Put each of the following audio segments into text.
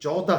14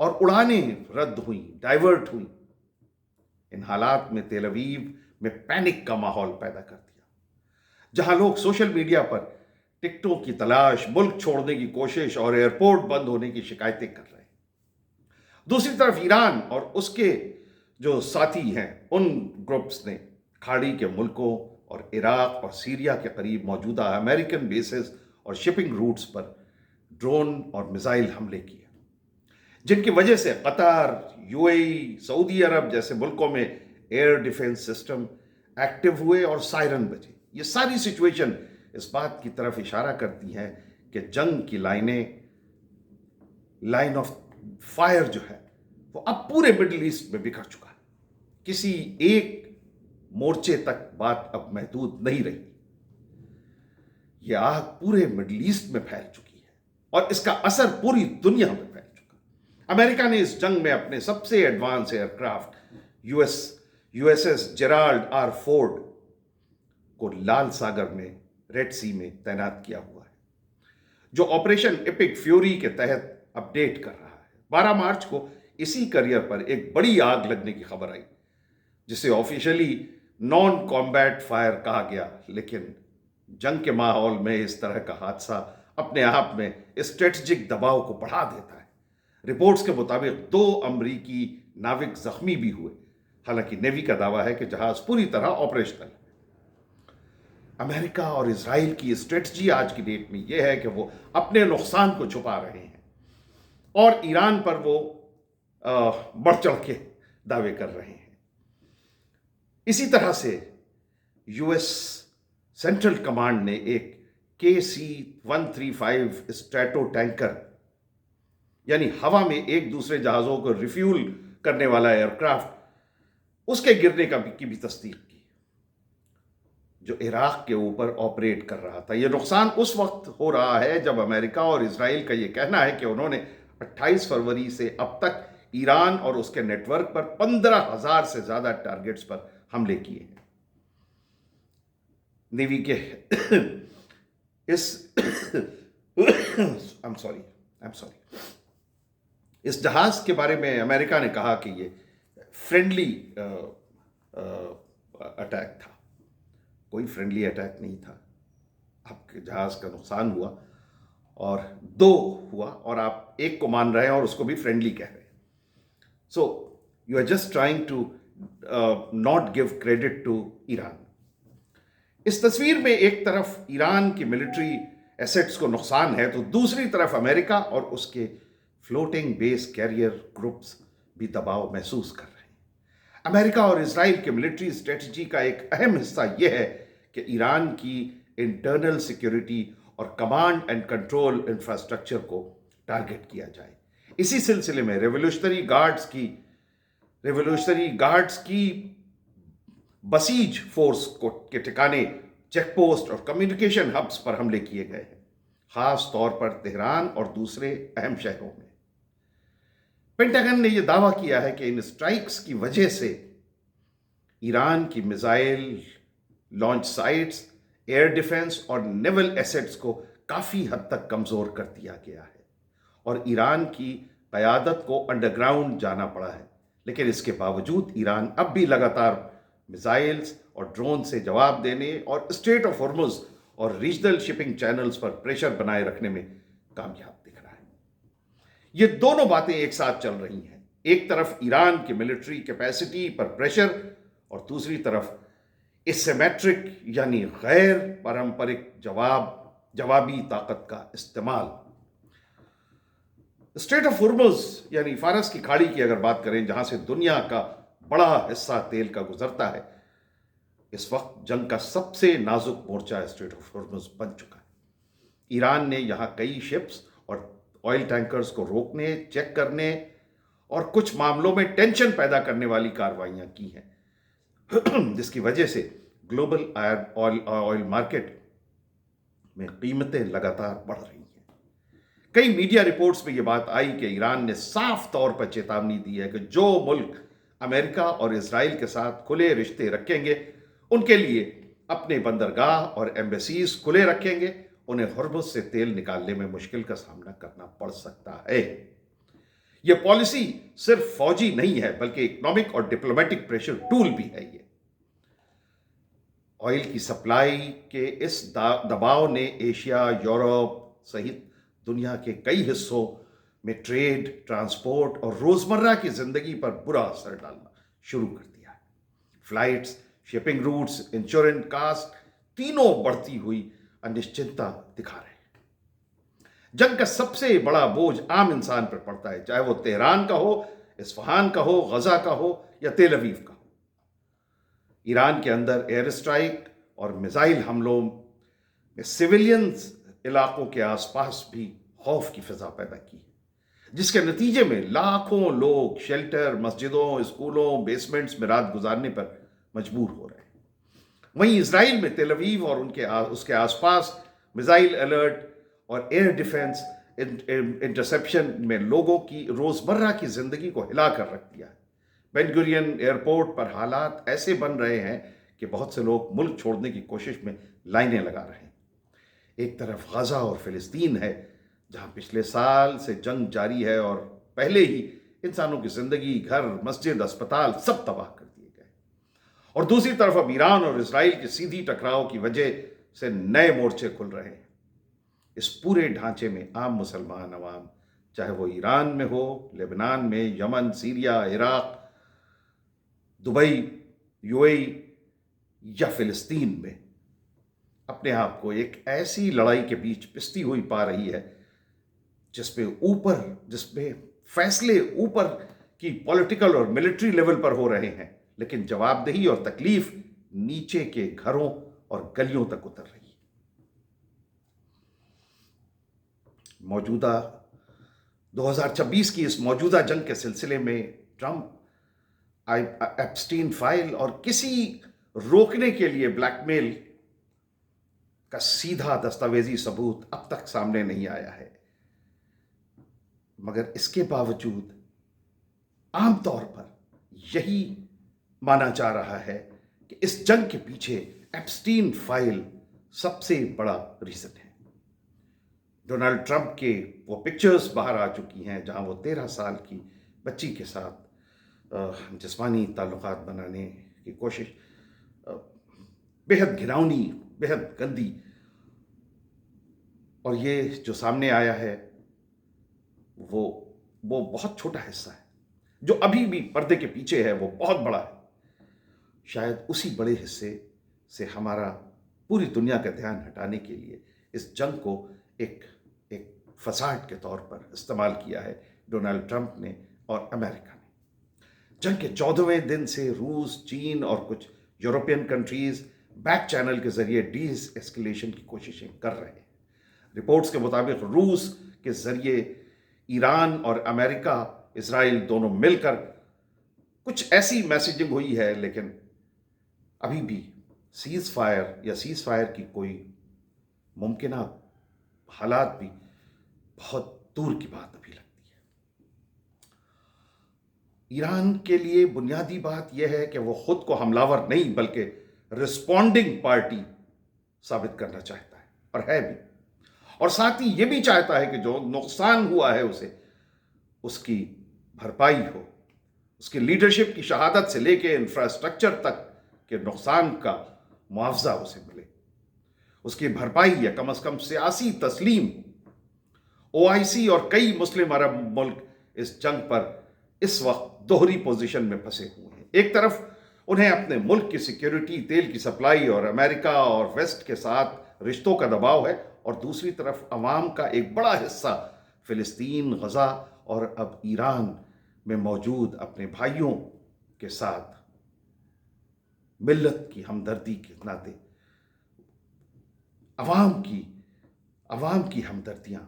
اور اڑانیں رد ہوئیں، ڈائیورٹ ہوئیں۔ ان حالات میں تیل اویو میں پینک کا ماحول پیدا کر دیا، جہاں لوگ سوشل میڈیا پر ٹکٹوں کی تلاش، ملک چھوڑنے کی کوشش اور ایئرپورٹ بند ہونے کی شکایتیں کر رہے ہیں۔ دوسری طرف ایران اور اس کے جو ساتھی ہیں، ان گروپس نے کھاڑی کے ملکوں اور عراق اور سیریا کے قریب موجودہ امریکن بیسز اور شپنگ روٹس پر ڈرون اور میزائل حملے کیے، جن کی وجہ سے قطر، یو اے ای، سعودی عرب جیسے ملکوں میں ایئر ڈیفنس سسٹم ایکٹیو ہوئے اور سائرن بجے۔ یہ ساری سچویشن اس بات کی طرف اشارہ کرتی ہے کہ جنگ کی لائن آف فائر جو ہے وہ اب پورے مڈل ایسٹ میں بکھر چکا ہے۔ کسی ایک مورچے تک بات اب محدود نہیں رہی، یہ آگ پورے مڈل ایسٹ میں پھیل چکی ہے اور اس کا اثر پوری دنیا میں پھیل چکا۔ امریکہ نے اس جنگ میں اپنے سب سے advance aircraft U S S Gerald R Ford کو لال ساگر میں، ریڈ سی میں تعینات کیا ہوا ہے، جو آپریشن ایپک فیوری کے تحت اپ ڈیٹ کر رہا ہے۔ 12 مارچ کو اسی کریئر پر ایک بڑی آگ لگنے کی خبر آئی، جسے آفیشلی نان کامبیٹ فائر کہا گیا، لیکن جنگ کے ماحول میں اس طرح کا حادثہ اپنے آپ میں اسٹریٹجک دباؤ کو بڑھا دیتا ہے۔ رپورٹس کے مطابق 2 امریکی ناوک زخمی بھی ہوئے، حالانکہ نیوی کا دعویٰ ہے کہ جہاز پوری طرح آپریشنل ہے۔ امریکہ اور اسرائیل کی اسٹریٹجی آج کی ڈیٹ میں یہ ہے کہ وہ اپنے نقصان کو چھپا رہے ہیں اور ایران پر وہ بڑھ چڑھ کے دعوے کر رہے ہیں۔ اسی طرح سے یو ایس سینٹرل کمانڈ نے ایک KC-135 اسٹریٹو ٹینکر، یعنی ہوا میں ایک دوسرے جہازوں کو ریفیول کرنے والا ایئر کرافٹ، اس کے گرنے کی بھی تصدیق کی، جو عراق کے اوپر آپریٹ کر رہا تھا۔ یہ نقصان اس وقت ہو رہا ہے جب امریکہ اور اسرائیل کا یہ کہنا ہے کہ انہوں نے 28 فروری سے اب تک ایران اور اس کے نیٹ ورک پر 15,000 سے زیادہ ٹارگٹس پر حملے کیے ہیں۔ نیوی کے اس جہاز کے بارے میں امریکہ نے کہا کہ یہ فرینڈلی اٹیک تھا۔ کوئی فرینڈلی اٹیک نہیں تھا۔ آپ کے جہاز کا نقصان ہوا اور 2 ہوا اور آپ ایک کو مان رہے ہیں اور اس کو بھی فرینڈلی کہہ رہے ہیں۔ So you are just trying to not give credit to Iran. اس تصویر میں ایک طرف ایران کی ملٹری ایسٹس کو نقصان ہے تو دوسری طرف امریکہ اور اس کے فلوٹنگ بیس کیریئر گروپس بھی دباؤ محسوس کر رہے ہیں۔ امریکہ اور اسرائیل کے ملٹری اسٹریٹجی کا ایک اہم حصہ یہ ہے کہ ایران کی انٹرنل سیکیورٹی اور کمانڈ اینڈ کنٹرول انفراسٹرکچر کو ٹارگٹ کیا جائے۔ اسی سلسلے میں ریولیوشنری گارڈز کی بسیج فورس کے ٹھکانے، چیک پوسٹ اور کمیونیکیشن ہبس پر حملے کیے گئے ہیں، خاص طور پر تہران اور دوسرے اہم شہروں میں۔ پینٹاگن نے یہ دعویٰ کیا ہے کہ ان اسٹرائکس کی وجہ سے ایران کی missile launch sites, air defence اور نیول ایسٹس کو کافی حد تک کمزور کر دیا گیا ہے اور ایران کی قیادت کو انڈر گراؤنڈ جانا پڑا ہے۔ لیکن اس کے باوجود ایران اب بھی لگاتار میزائلز اور ڈرون سے جواب دینے اور اسٹریٹ آف ہارمز اور ریجنل شپنگ چینلز پر پریشر بنائے رکھنے میں کامیاب دکھ رہا ہے۔ یہ دونوں باتیں ایک ساتھ چل رہی ہیں، ایک طرف ایران کی ملٹری کیپیسٹی پر پریشر اور دوسری طرف اسیمیٹرک یعنی غیر پرمپرک جوابی طاقت کا استعمال۔ اسٹریٹ آف ہارمز یعنی فارس کی کھاڑی کی اگر بات کریں، جہاں سے دنیا کا بڑا حصہ تیل کا گزرتا ہے، اس وقت جنگ کا سب سے نازک مورچہ اسٹریٹ آف ہارمز بن چکا ہے۔ ایران نے یہاں کئی شپس اور آئل ٹینکرز کو روکنے، چیک کرنے اور کچھ معاملوں میں ٹینشن پیدا کرنے والی کارروائیاں کی ہیں، جس کی وجہ سے گلوبل آئل مارکیٹ میں قیمتیں لگاتار بڑھ رہی ہیں۔ کئی میڈیا رپورٹس میں یہ بات آئی کہ ایران نے صاف طور پر چیتاونی دی ہے کہ جو ملک امریکہ اور اسرائیل کے ساتھ کھلے رشتے رکھیں گے، ان کے لیے اپنے بندرگاہ اور ایمبیسیز کھلے رکھیں گے، انہیں ہرمز سے تیل نکالنے میں مشکل کا سامنا کرنا پڑ سکتا ہے۔ یہ پالیسی صرف فوجی نہیں ہے بلکہ اکنامک اور ڈپلومیٹک پریشر ٹول بھی ہے۔ یہ آئل کی سپلائی کے اس دباؤ نے ایشیا، یورپ سمیت دنیا کے کئی حصوں میں ٹریڈ، ٹرانسپورٹ اور روزمرہ کی زندگی پر برا اثر ڈالنا شروع کر دیا ہے۔ Flights, shipping roots, insurance cost تینوں بڑھتی ہوئی انشچنتا دکھا رہے ہیں۔ جنگ کا سب سے بڑا بوجھ عام انسان پر پڑتا ہے، چاہے وہ تہران کا ہو، اصفہان کا ہو، غزہ کا ہو یا تیل اویو کا ہو۔ ایران کے اندر ایئر اسٹرائک اور میزائل حملوں میں سویلینز علاقوں کے آس پاس بھی خوف کی فضا پیدا کی ہے، جس کے نتیجے میں لاکھوں لوگ شیلٹر، مسجدوں، اسکولوں، بیسمنٹس میں رات گزارنے پر مجبور ہو رہے ہیں۔ وہیں اسرائیل میں تیل اویو اور اس کے آس پاس میزائل الرٹ اور ایئر ڈیفنس انٹرسیپشن میں لوگوں کی روزمرہ کی زندگی کو ہلا کر رکھ دیا ہے۔ بین گورین ایئرپورٹ پر حالات ایسے بن رہے ہیں کہ بہت سے لوگ ملک چھوڑنے کی کوشش میں لائنیں لگا رہے ہیں۔ ایک طرف غزہ اور فلسطین ہے، جہاں پچھلے سال سے جنگ جاری ہے اور پہلے ہی انسانوں کی زندگی، گھر، مسجد، اسپتال سب تباہ کر دیے گئے، اور دوسری طرف اب ایران اور اسرائیل کی سیدھی ٹکراؤ کی وجہ سے نئے مورچے کھل رہے ہیں۔ اس پورے ڈھانچے میں عام مسلمان عوام، چاہے وہ ایران میں ہو، لبنان میں، یمن، سیریا، عراق، دبئی، یو اے ای یا فلسطین میں، اپنے آپ کو ایک ایسی لڑائی کے بیچ پستی ہوئی پا رہی ہے جس میں فیصلے اوپر کی پولیٹیکل اور ملٹری لیول پر ہو رہے ہیں، لیکن جواب دہی اور تکلیف نیچے کے گھروں اور گلیوں تک اتر رہی ہے۔ موجودہ 2026 کی اس موجودہ جنگ کے سلسلے میں ٹرمپ ایپسٹین فائل اور کسی روکنے کے لیے بلیک میل کا سیدھا دستاویزی ثبوت اب تک سامنے نہیں آیا ہے، مگر اس کے باوجود عام طور پر یہی مانا جا رہا ہے کہ اس جنگ کے پیچھے ایپسٹین فائل سب سے بڑا ریزن ہے۔ ڈونلڈ ٹرمپ کے وہ پکچرز باہر آ چکی ہیں جہاں وہ 13 سال کی بچی کے ساتھ جسمانی تعلقات بنانے کی کوشش، بہت گھناؤنی، بہت گندی، اور یہ جو سامنے آیا ہے وہ بہت چھوٹا حصہ ہے۔ جو ابھی بھی پردے کے پیچھے ہے وہ بہت بڑا ہے۔ شاید اسی بڑے حصے سے ہمارا پوری دنیا کا دھیان ہٹانے کے لیے اس جنگ کو ایک فساد کے طور پر استعمال کیا ہے ڈونلڈ ٹرمپ نے اور امریکہ نے۔ جنگ کے 14ویں دن سے روس، چین اور کچھ یورپین کنٹریز بیک چینل کے ذریعے ڈی ایسکیلیشن کی کوششیں کر رہے ہیں۔ رپورٹس کے مطابق روس کے ذریعے ایران اور امریکہ، اسرائیل دونوں مل کر کچھ ایسی میسیجنگ ہوئی ہے، لیکن ابھی بھی سیز فائر کی کوئی ممکنہ حالات بھی بہت دور کی بات ابھی لگتی ہے۔ ایران کے لیے بنیادی بات یہ ہے کہ وہ خود کو حملہ آور نہیں بلکہ رسپونڈنگ پارٹی ثابت کرنا چاہتا ہے، اور ہے بھی، اور ساتھ ہی یہ بھی چاہتا ہے کہ جو نقصان ہوا ہے اسے اس کی بھرپائی ہو، اس کی لیڈرشپ کی شہادت سے لے کے انفراسٹرکچر تک کے نقصان کا معاوضہ اسے ملے، اس کی بھرپائی یا کم از کم سیاسی تسلیم۔ OIC اور کئی مسلم عرب ملک اس جنگ پر اس وقت دوہری پوزیشن میں پھنسے ہوئے ہیں۔ ایک طرف انہیں اپنے ملک کی سیکیورٹی، تیل کی سپلائی اور امریکہ اور ویسٹ کے ساتھ رشتوں کا دباؤ ہے، اور دوسری طرف عوام کا ایک بڑا حصہ فلسطین، غزہ اور اب ایران میں موجود اپنے بھائیوں کے ساتھ ملت کی ہمدردی کے ناطے عوام کی ہمدردیاں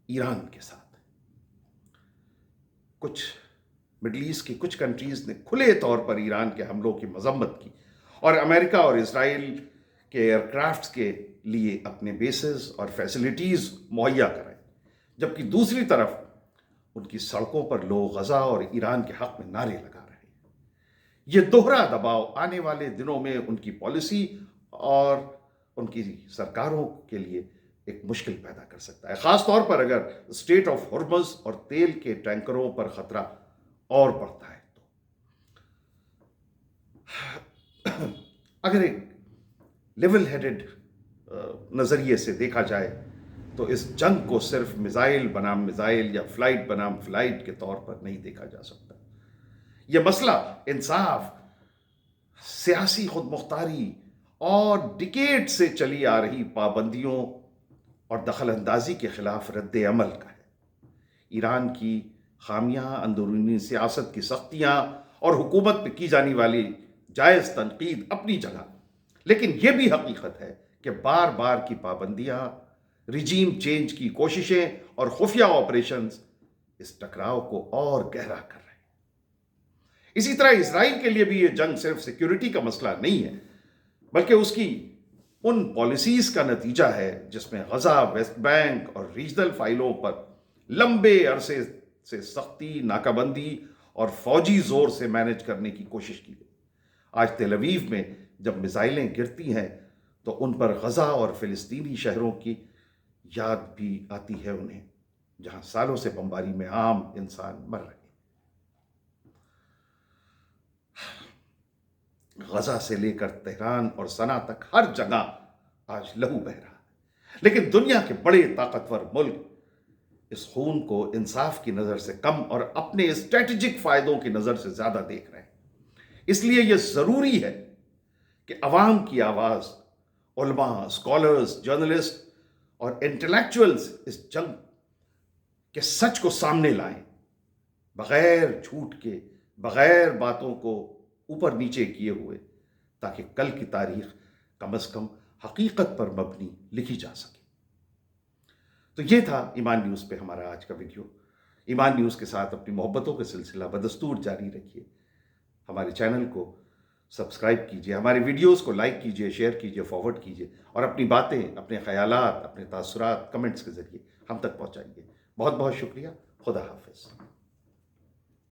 ایران کے ساتھ۔ کچھ مڈل ایسٹ کی کچھ کنٹریز نے کھلے طور پر ایران کے حملوں کی مذمت کی اور امریکہ اور اسرائیل کے ایئر کرافٹس کے لیے اپنے بیسز اور فیسلٹیز مہیا کرائے، جبکہ دوسری طرف ان کی سڑکوں پر لوگ غزہ اور ایران کے حق میں نعرے لگا رہے ہیں۔ یہ دوہرا دباؤ آنے والے دنوں میں ان کی پالیسی اور ان کی سرکاروں کے لیے ایک مشکل پیدا کر سکتا ہے، خاص طور پر اگر اسٹریٹ آف ہرمز اور تیل کے ٹینکروں پر خطرہ اور بڑھتا ہے تو اگر ایک لیول ہیڈڈ نظریے سے دیکھا جائے تو اس جنگ کو صرف میزائل بنام میزائل یا فلائٹ بنام فلائٹ کے طور پر نہیں دیکھا جا سکتا. یہ مسئلہ انصاف، سیاسی خود مختاری اور ڈیکیڈ سے چلی آ رہی پابندیوں اور دخل اندازی کے خلاف رد عمل کا ہے. ایران کی خامیاں، اندرونی سیاست کی سختیاں اور حکومت پہ کی جانے والی جائز تنقید اپنی جگہ، لیکن یہ بھی حقیقت ہے کہ بار بار کی پابندیاں، رجیم چینج کی کوششیں اور خفیہ آپریشنز اس ٹکراؤ کو اور گہرا کر رہے ہیں. اسی طرح اسرائیل کے لیے بھی یہ جنگ صرف سیکیورٹی کا مسئلہ نہیں ہے، بلکہ اس کی ان پالیسیز کا نتیجہ ہے جس میں غزہ، ویسٹ بینک اور ریجنل فائلوں پر لمبے عرصے سے سختی، ناکہ بندی اور فوجی زور سے مینج کرنے کی کوشش کی گئی. آج تل اویو میں جب میزائلیں گرتی ہیں تو ان پر غزہ اور فلسطینی شہروں کی یاد بھی آتی ہے انہیں، جہاں سالوں سے بمباری میں عام انسان مر رہے ہیں. غزہ سے لے کر تہران اور صنعا تک ہر جگہ آج لہو بہہ رہا ہے، لیکن دنیا کے بڑے طاقتور ملک اس خون کو انصاف کی نظر سے کم اور اپنے اسٹریٹجک فائدوں کی نظر سے زیادہ دیکھ رہے ہیں. اس لیے یہ ضروری ہے کہ عوام کی آواز، علماء، اسکالرز، جرنلسٹ اور انٹلیکچوئلز اس جنگ کے سچ کو سامنے لائیں، بغیر جھوٹ کے، بغیر باتوں کو اوپر نیچے کیے ہوئے، تاکہ کل کی تاریخ کم از کم حقیقت پر مبنی لکھی جا سکے. تو یہ تھا ایمان نیوز پہ ہمارا آج کا ویڈیو. ایمان نیوز کے ساتھ اپنی محبتوں کا سلسلہ بدستور جاری رکھیے. ہمارے چینل کو سبسکرائب کیجیے، ہمارے ویڈیوز کو لائک کیجیے، شیئر کیجیے، فارورڈ کیجیے اور اپنی باتیں، اپنے خیالات، اپنے تاثرات کمنٹس کے ذریعے ہم تک پہنچائیے. بہت بہت شکریہ. خدا حافظ.